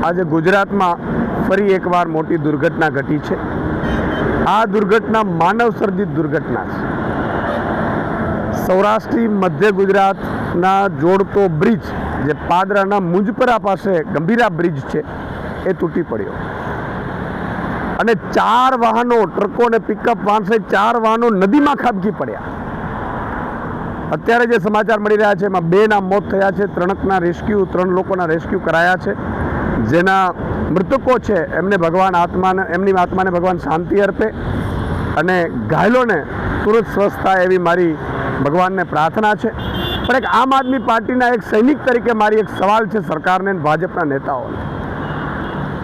આજે ગુજરાતમાં ફરી એકવાર મોટી દુર્ઘટના ઘટી છે। આ દુર્ઘટના માનવ સર્જિત દુર્ઘટના છે। સૌરાષ્ટ્રી મધ્ય ગુજરાતના જોડતો બ્રિજ જે પાદરાના મુંજપરા પાસે ગંભીરા બ્રિજ છે એ તૂટી પડ્યો અને 4 વાહનો, ટ્રકો અને પિકઅપ વાન સહિત 4 વાહનો નદીમાં ખાબકી પડ્યા। અત્યારે જે સમાચાર મળી રહ્યા છે એમાં 2ના મોત થયા છે, 3 લોકોના રેસ્ક્યુ કરાયા છે। જેના મૃતકો છે એમને ભગવાન એમની આત્માને ભગવાન શાંતિ અર્પે અને ઘાયલોને તુરંત સ્વસ્થ થાય એવી મારી ભગવાનને પ્રાર્થના છે। પણ એક આમ આદમી પાર્ટીના એક સૈનિક તરીકે મારી એક સવાલ છે સરકારને, ભાજપના નેતાઓને।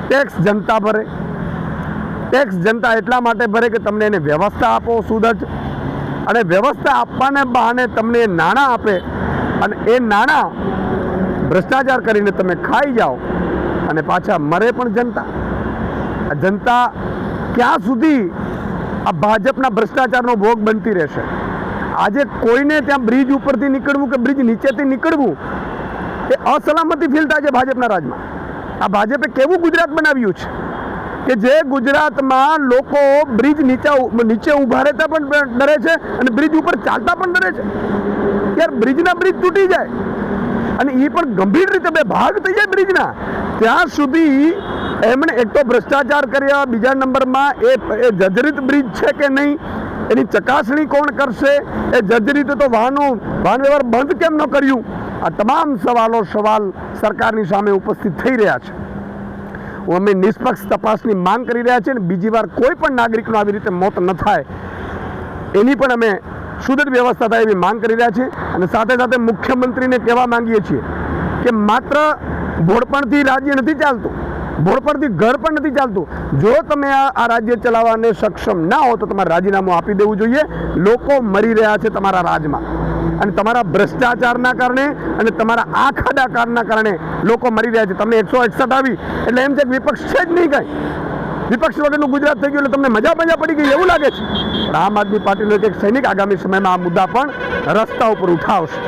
ટેક્સ જનતા ભરે, ટેક્સ જનતા એટલા માટે ભરે કે તમને એને વ્યવસ્થા આપો સુદૃઢ, અને વ્યવસ્થા આપવાને બહાને તમને એ નાણાં આપે અને એ નાણાં ભ્રષ્ટાચાર કરીને તમે ખાઈ જાઓ અને પાછા મરે પણ જનતા। આ જનતા ક્યાં સુધી આ ભાજપના ભ્રષ્ટાચારનો ભોગ બનતી રહેશે? આજે કોઈને ત્યાં બ્રિજ ઉપરથી નીકળવું કે બ્રિજ નીચેથી નીકળવું એ અસલામતી ફીલ થાય છે ભાજપના રાજમાં। આ ભાજપે કેવું ગુજરાત બનાવ્યું છે કે જે ગુજરાતમાં લોકો બ્રિજ નીચે ઊભા રહેતા પણ ડરે છે અને બ્રિજ ઉપર ચાલતા પણ ડરે છે। યાર, બ્રિજના બ્રિજ તૂટી જાય અને એ પણ ગંભીર રીતે 2 ભાગ થઈ જાય બ્રિજના, ત્યાં સુધી એમણે એક તો ભ્રષ્ટાચાર કર્યા, બીજા નંબરમાં એ જર્જરિત બ્રિજ છે કે નહીં એની ચકાસણી કોણ કરશે? એ જર્જરિત તો વાહન વ્યવહાર બંધ કેમ ન કર્યું? આ તમામ સવાલ સરકારની સામે ઉપસ્થિત થઈ રહ્યા છે। અમે નિષ્પક્ષ તપાસની માંગ કરી રહ્યા છીએ અને બીજી વાર કોઈ પણ નાગરિકનું આવી રીતે મોત ન થાય એની પણ અમે સુદૃઢ વ્યવસ્થા થાય એવી માંગ કરી રહ્યા છીએ। અને સાથે સાથે મુખ્યમંત્રીને કહેવા માંગીએ છીએ કે માત્ર ભોળપણથી રાજ્ય નથી ચાલતું, ભોળપણથી ઘર પણ નથી ચાલતું। જો તમે આ રાજ્ય ચલાવવાને સક્ષમ ના હો તો તમારે રાજીનામું આપી દેવું જોઈએ। લોકો મરી રહ્યા છે તમારા રાજમાં અને તમારા ભ્રષ્ટાચારના કારણે અને તમારા આ ખાડાકારના કારણે લોકો મરી રહ્યા છે। તમને 161 આવી એટલે એમ છે કે વિપક્ષ છે જ નહીં કાંઈ, વિપક્ષ વગરનું ગુજરાત થઈ ગયું એટલે તમને મજા પડી ગઈ એવું લાગે છે। આમ આદમી પાર્ટીનો એક સૈનિક આગામી સમયમાં આ મુદ્દા પણ રસ્તા ઉપર ઉઠાવશે।